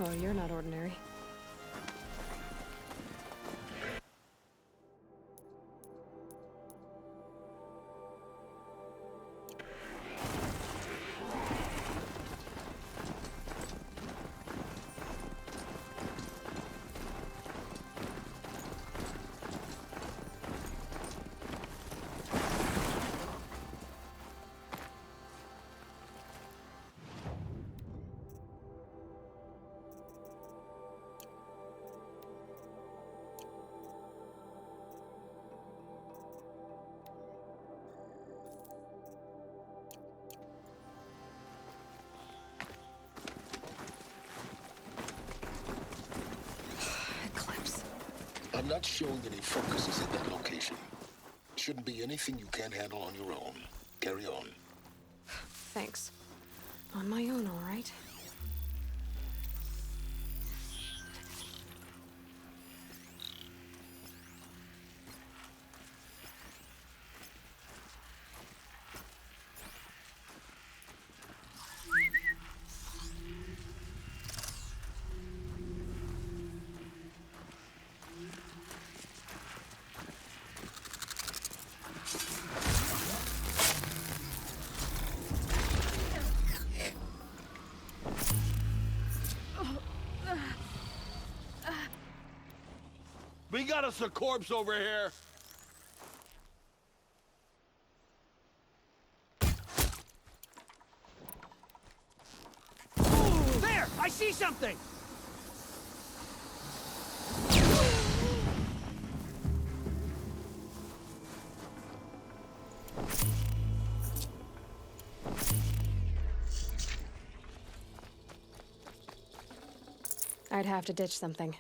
Well, you're not ordinary. I'm not showing any focuses at that location. Shouldn't be anything you can't handle on your own. Carry on. Thanks. On my own, all right? We got us a corpse over here! There! I see something! I'd have to ditch something.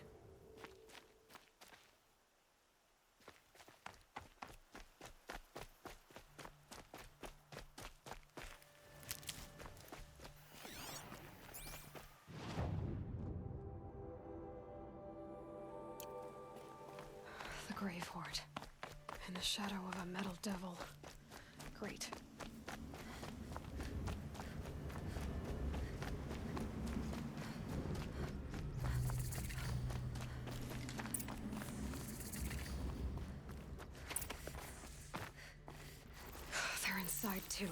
The Grave-Hoard. In the shadow of a metal devil. Great. They're inside too.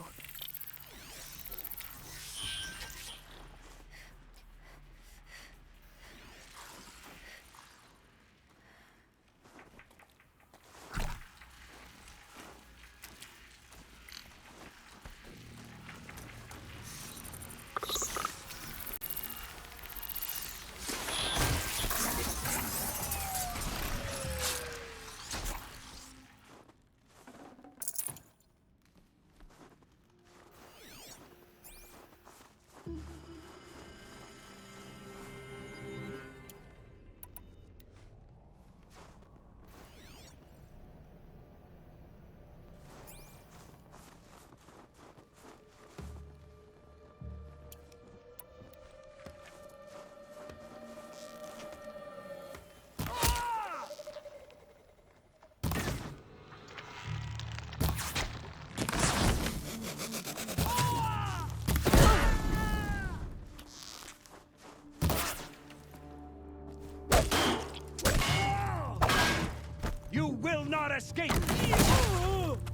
You will not escape!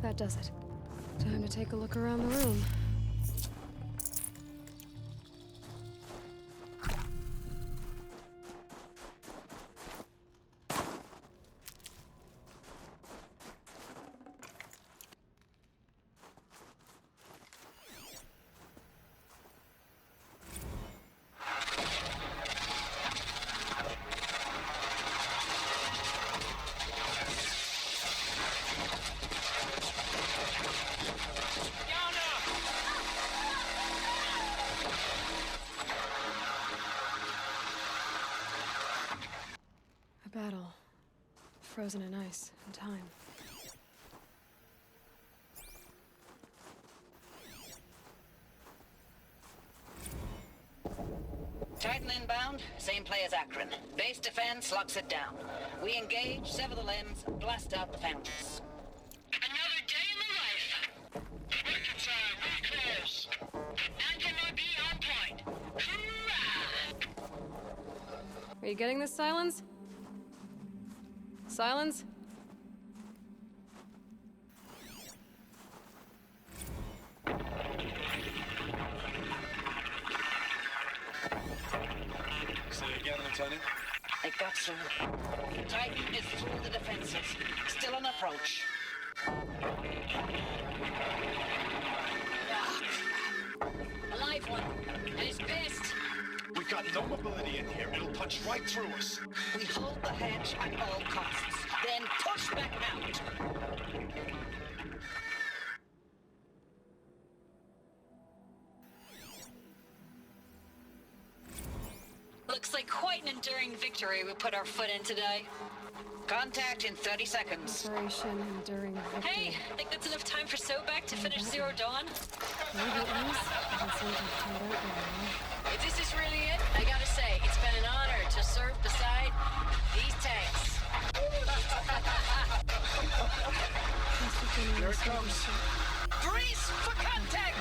That does it. Time to take a look around the room. A battle. Frozen in ice and time. Titan inbound, same play as Akron. Base defense locks it down. We engage, sever the limbs, blast out the fountains. Another day in the life. Record time, really close. Anthem be on point. Hoorah! you getting this, Silence? Silence? Say again, Lieutenant. It got through. Titan is through the defenses. Still on approach. A live one. And he's pissed. We've got no mobility in here. It'll punch right through us. We hold the hedge at all costs. Then push back out. Looks like quite an enduring victory we put our foot in today. Contact in 30 seconds. Operation Enduring Victory. Hey, think that's enough time for Sobek to finish Zero Dawn? Maybe it is. Doesn't seem to have tied out very well. If this is really it, I gotta say, it's been an honor to serve beside these tanks. Here it comes. Brace for contact!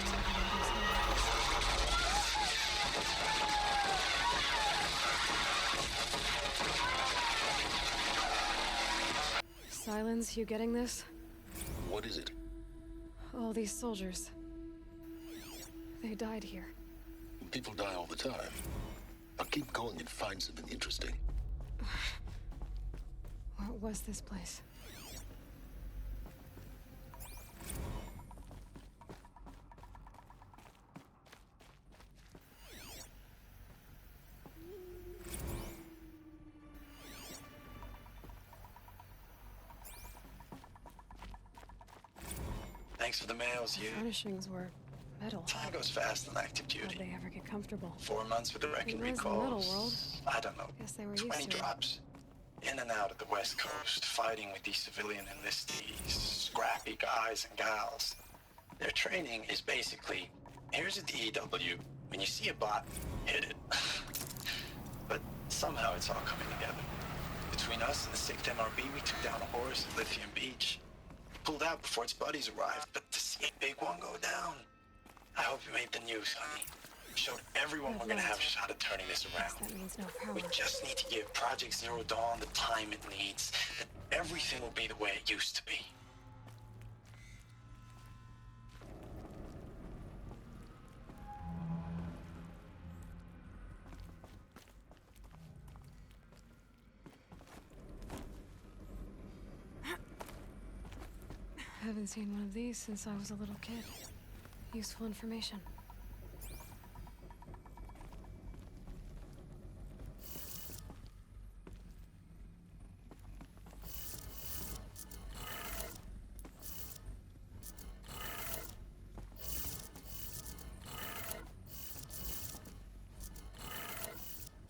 Silence, you getting this? What is it? All these soldiers. They died here. People die all the time. I'll keep going and find something interesting. What was this place? Thanks for the mails, you. Furnishings were metal. Time goes fast on active How'd duty. they ever get comfortable? 4 months with the wrecking It was the metal recalls. world. I don't know. Guess they were 20 used to it. drops. In and out of the West Coast, fighting with these civilian enlistees, scrappy guys and gals. Their training is basically, here's a DEW. When you see a bot, hit it. But somehow it's all coming together. Between us and the 6th MRB, we took down a horse at Lithium Beach. Pulled out before its buddies arrived, but to see a big one go down. I hope you made the news, honey. Showed everyone we're gonna have a shot at turning this Guess around. that means no power. We just need to give Project Zero Dawn the time it needs. Then everything will be the way it used to be. Haven't seen one of these since I was a little kid. Useful information.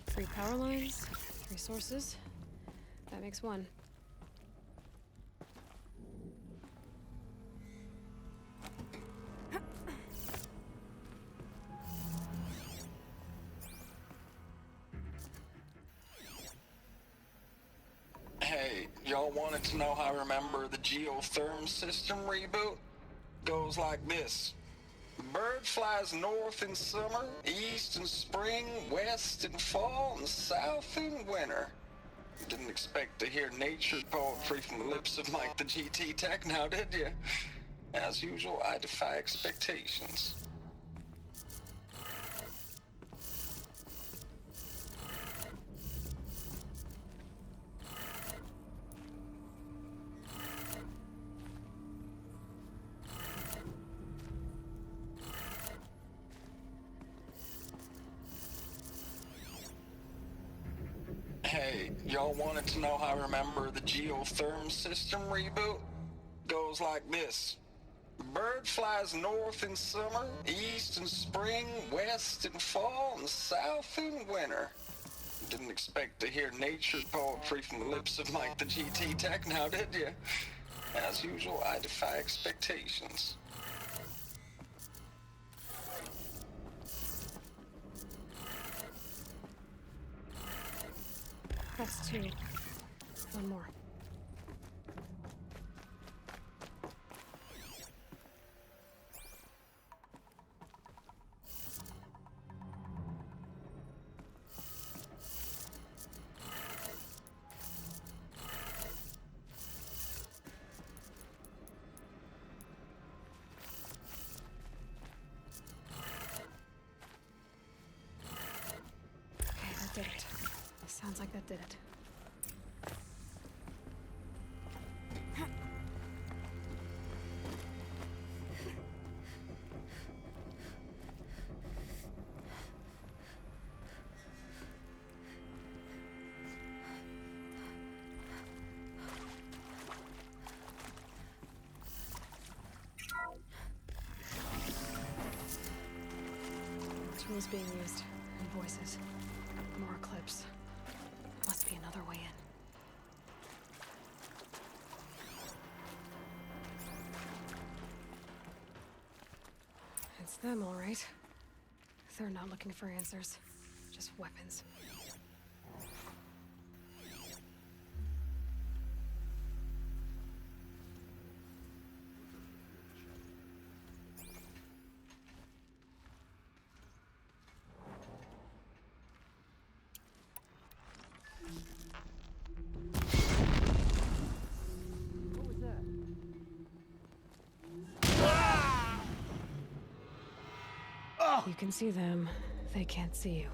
Three power lines, 3 sources. That makes 1. Hey, y'all wanted to know how I remember the geotherm system reboot? Goes like this. Bird flies north in summer, east in spring, west in fall, and south in winter. Didn't expect to hear nature poetry from the lips of Mike the GT Tech now, did you? As usual, I defy expectations. Hey, y'all wanted to know how I remember the geotherm system reboot? Goes like this. Bird flies north in summer, east in spring, west in fall, and south in winter. Didn't expect to hear nature poetry from the lips of Mike the GT Tech now, did you? As usual, I defy expectations. That's 2. 1 more. that did it. Tools being used, and voices. More clips. Must be another way in. It's them, all right. They're not looking for answers, just weapons. You can see them, they can't see you.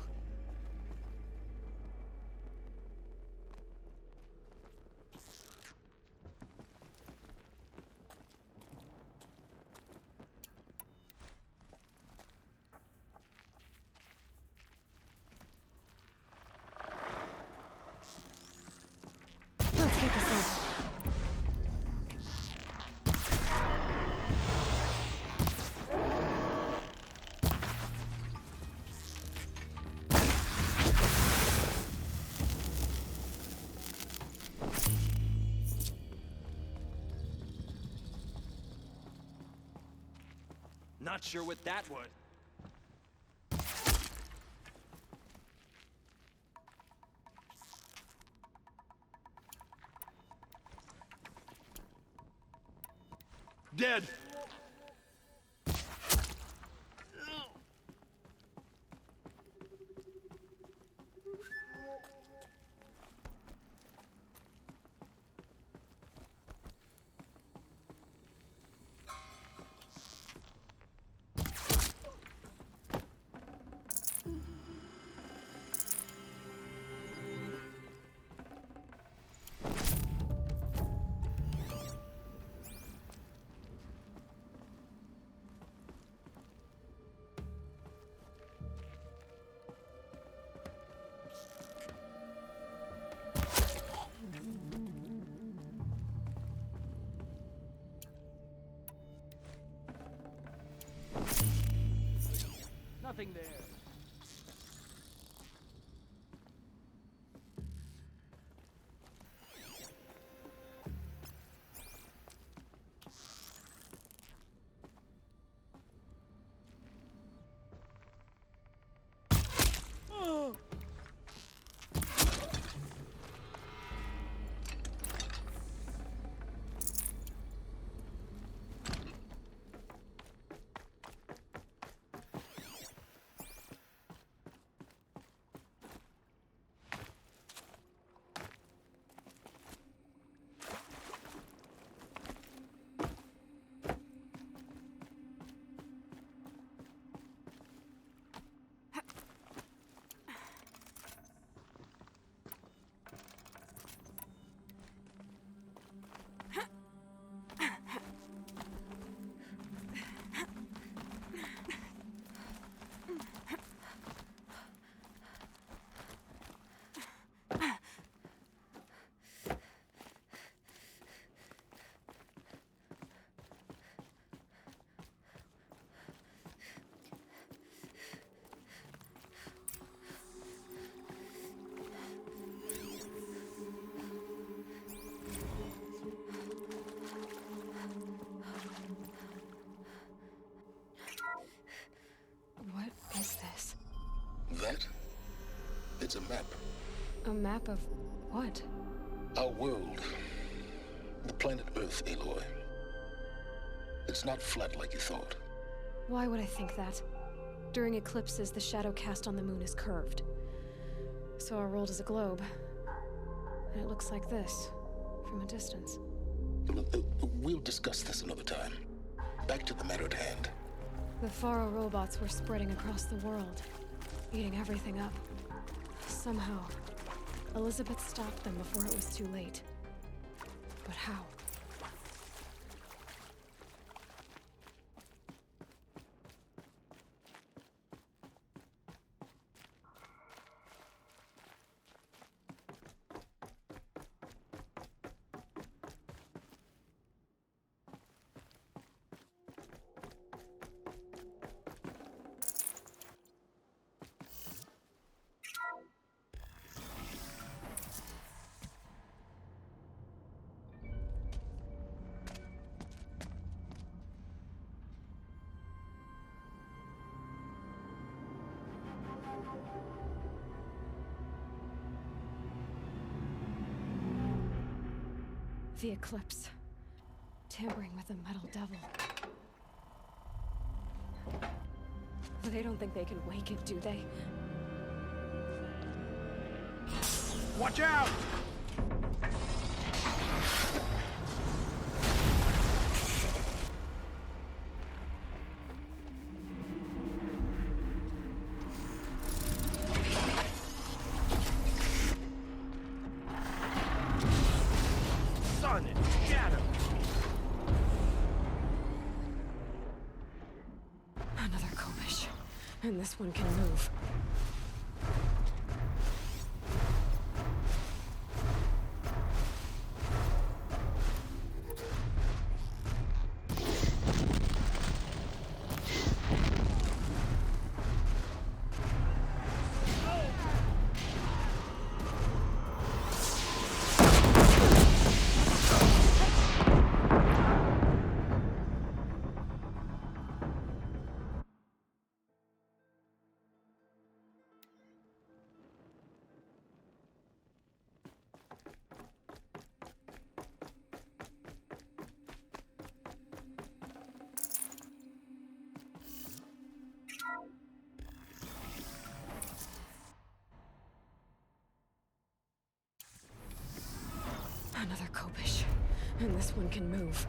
Let's get this on. Not sure what that was. Dead! Nothing there. What is this? That? It's a map. A map of what? Our world. The planet Earth, Aloy. It's not flat like you thought. Why would I think that? During eclipses, the shadow cast on the moon is curved. So our world is a globe. And it looks like this, from a distance. We'll discuss this another time. Back to the matter at hand. The Faro robots were spreading across the world, eating everything up. Somehow, Elizabeth stopped them before it was too late. But how? The eclipse. Tampering with the metal devil. They don't think they can wake it, do they? Watch out! Sun and shadow. Another Kobish. And this one can move. Another Kobish. And this one can move.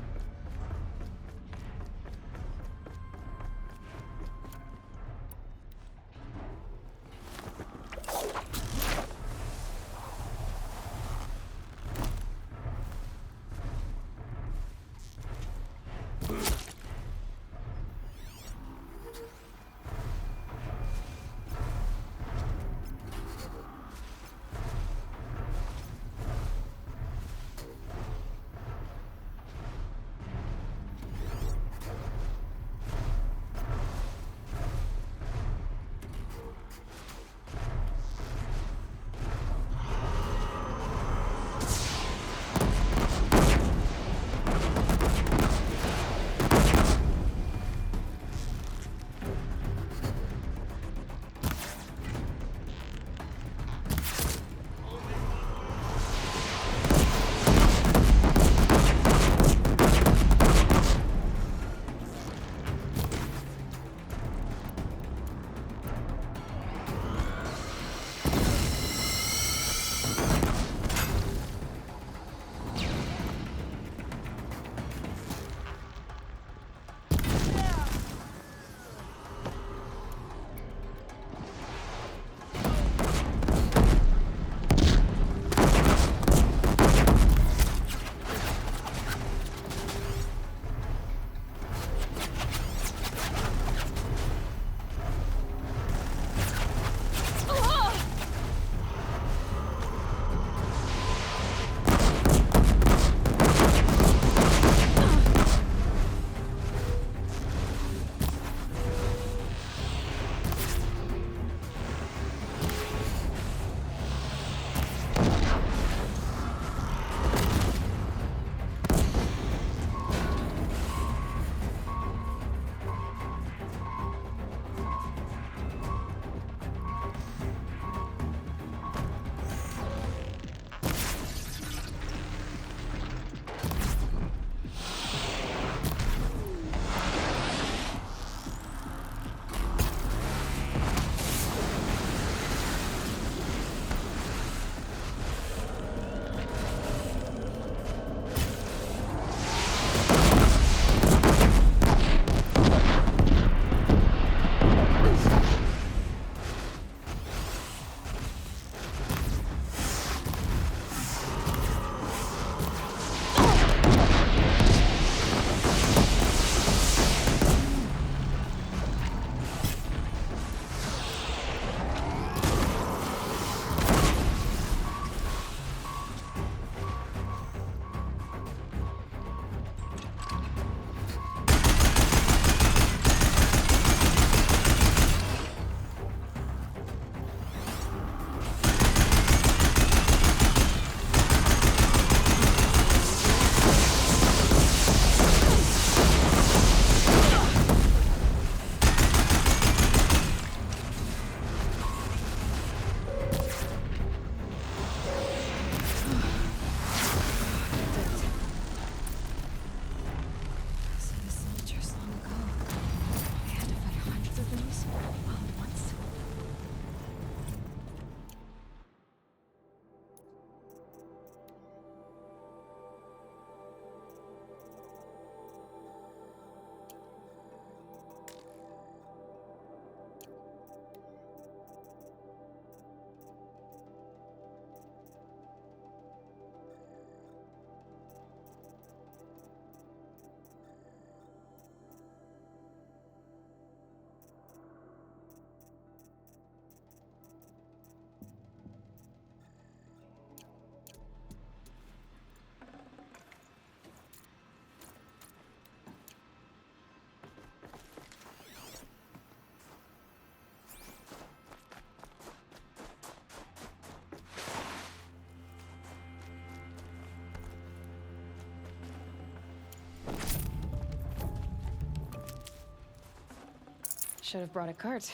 Should have brought a cart.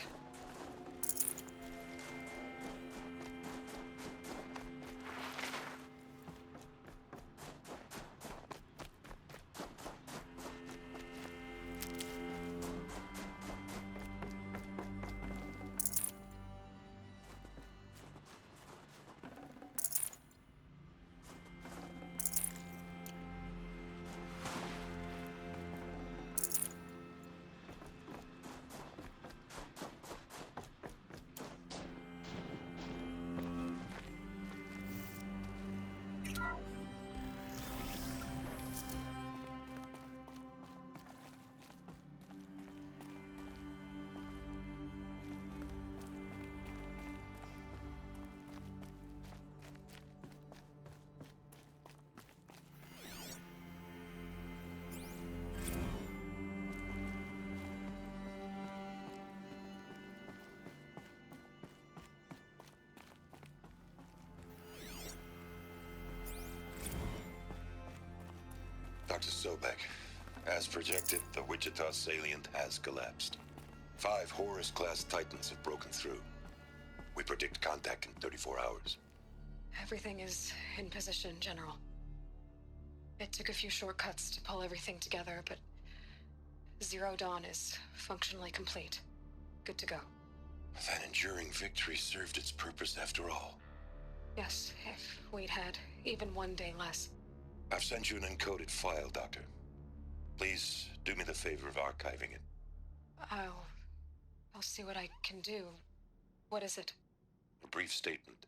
Dr. Sobek, as projected, the Wichita salient has collapsed. 5 Horus-class Titans have broken through. We predict contact in 34 hours. Everything is in position, General. It took a few shortcuts to pull everything together, but Zero Dawn is functionally complete. Good to go. That enduring victory served its purpose after all. Yes, if we'd had even one day less. I've sent you an encoded file, Doctor. Please do me the favor of archiving it. I'll see what I can do. What is it? A brief statement.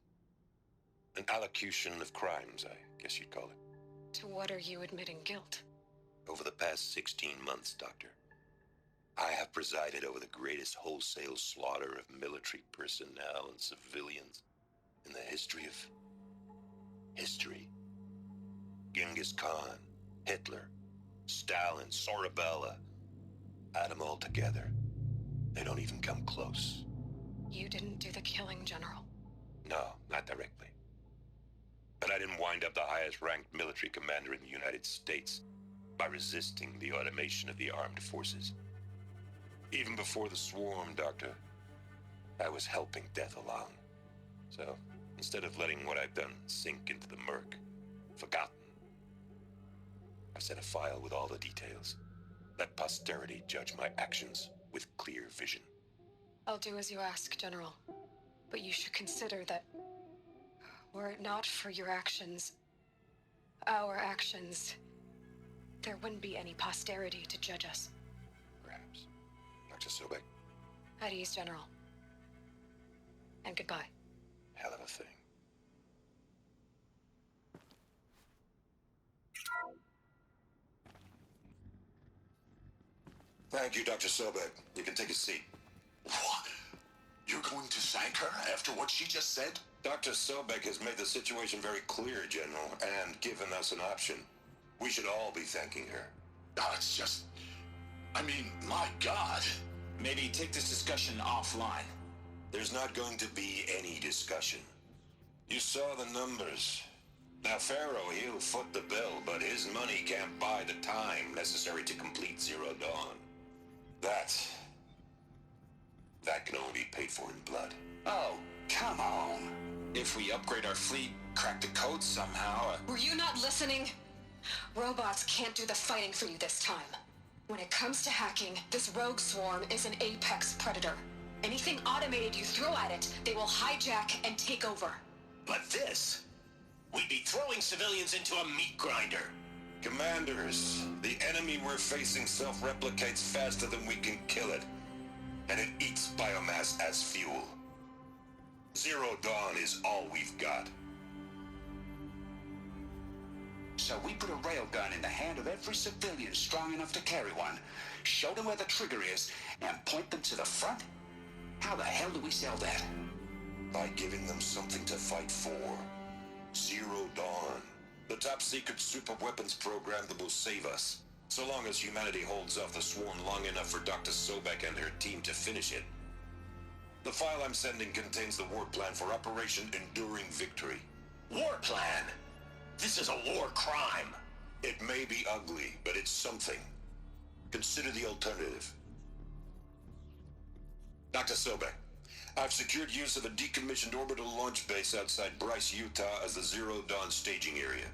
An allocution of crimes, I guess you'd call it. To what are you admitting guilt? Over the past 16 months, Doctor, I have presided over the greatest wholesale slaughter of military personnel and civilians in the history of history. Genghis Khan, Hitler, Stalin, Sorabella. Add them all together. They don't even come close. You didn't do the killing, General. No, not directly. But I didn't wind up the highest-ranked military commander in the United States by resisting the automation of the armed forces. Even before the swarm, Doctor, I was helping death along. So, instead of letting what I've done sink into the murk, forgotten, I sent a file with all the details. Let posterity judge my actions with clear vision. I'll do as you ask, General. But you should consider that were it not for your actions, our actions, there wouldn't be any posterity to judge us. Perhaps. Dr. Sobek. At ease, General. And goodbye. Hell of a thing. Thank you, Dr. Sobek. You can take a seat. What? You're going to thank her after what she just said? Dr. Sobek has made the situation very clear, General, and given us an option. We should all be thanking her. Oh, it's just... I mean, my God. Maybe take this discussion offline. There's not going to be any discussion. You saw the numbers. Now, Pharaoh, he'll foot the bill, but his money can't buy the time necessary to complete Zero Dawn. That can only be paid for in blood. Oh, come on. If we upgrade our fleet, crack the code somehow... Were you not listening? Robots can't do the fighting for you this time. When it comes to hacking, this rogue swarm is an apex predator. Anything automated you throw at it, they will hijack and take over. But this... we'd be throwing civilians into a meat grinder. Commanders, the enemy we're facing self-replicates faster than we can kill it. And it eats biomass as fuel. Zero Dawn is all we've got. So we put a railgun in the hand of every civilian strong enough to carry one, show them where the trigger is, and point them to the front? How the hell do we sell that? By giving them something to fight for. Zero Dawn. The top-secret super-weapons program that will save us. So long as humanity holds off the swarm long enough for Dr. Sobek and her team to finish it. The file I'm sending contains the war plan for Operation Enduring Victory. War plan? This is a war crime. It may be ugly, but it's something. Consider the alternative. Dr. Sobek, I've secured use of a decommissioned orbital launch base outside Bryce, Utah as the Zero Dawn staging area.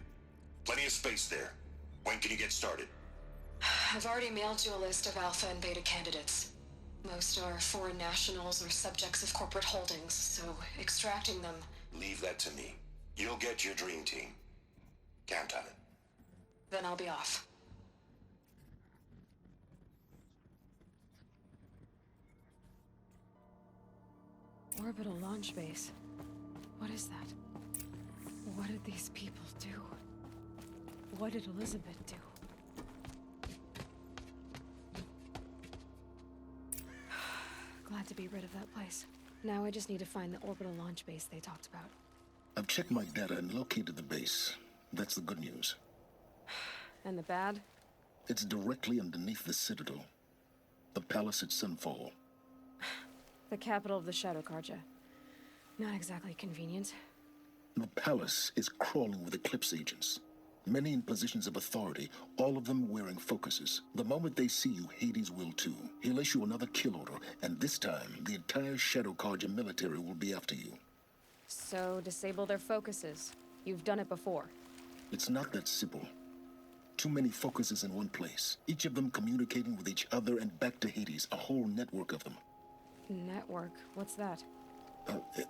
Plenty of space there. When can you get started? I've already mailed you a list of Alpha and Beta candidates. Most are foreign nationals or subjects of corporate holdings, so extracting them... Leave that to me. You'll get your dream team. Count on it. Then I'll be off. Orbital launch base. What is that? What did these people do? What did Elizabeth do? Glad to be rid of that place. Now I just need to find the orbital launch base they talked about. I've checked my data and located the base. That's the good news. And the bad? It's directly underneath the Citadel. The palace at Sunfall. The capital of the Shadow Carja. Not exactly convenient. The palace is crawling with Eclipse agents. Many in positions of authority, all of them wearing focuses. The moment they see you, Hades will too. He'll issue another kill order, and this time, the entire Shadow Carja military will be after you. So, disable their focuses. You've done it before. It's not that simple. Too many focuses in one place, each of them communicating with each other and back to Hades, a whole network of them. Network? What's that?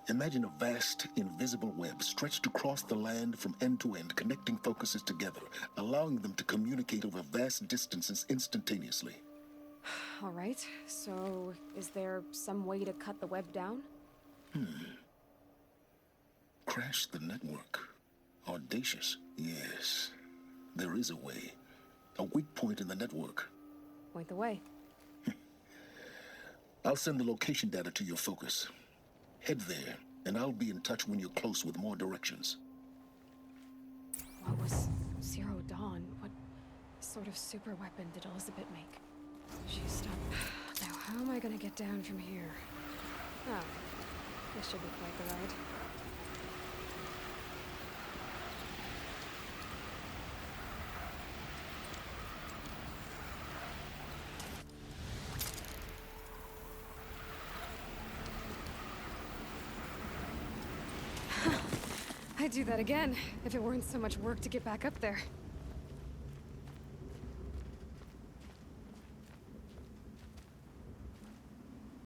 Imagine a vast, invisible web stretched across the land from end to end, connecting focuses together, allowing them to communicate over vast distances instantaneously. All right, so is there some way to cut the web down? Crash the network. Audacious. Yes, there is a way. A weak point in the network. Point the way. I'll send the location data to your focus. Head there, and I'll be in touch when you're close with more directions. What was Zero Dawn? What sort of super weapon did Elizabeth make? She stopped. Now, how am I gonna get down from here? Oh, this should be quite the ride. I'd do that again, if it weren't so much work to get back up there.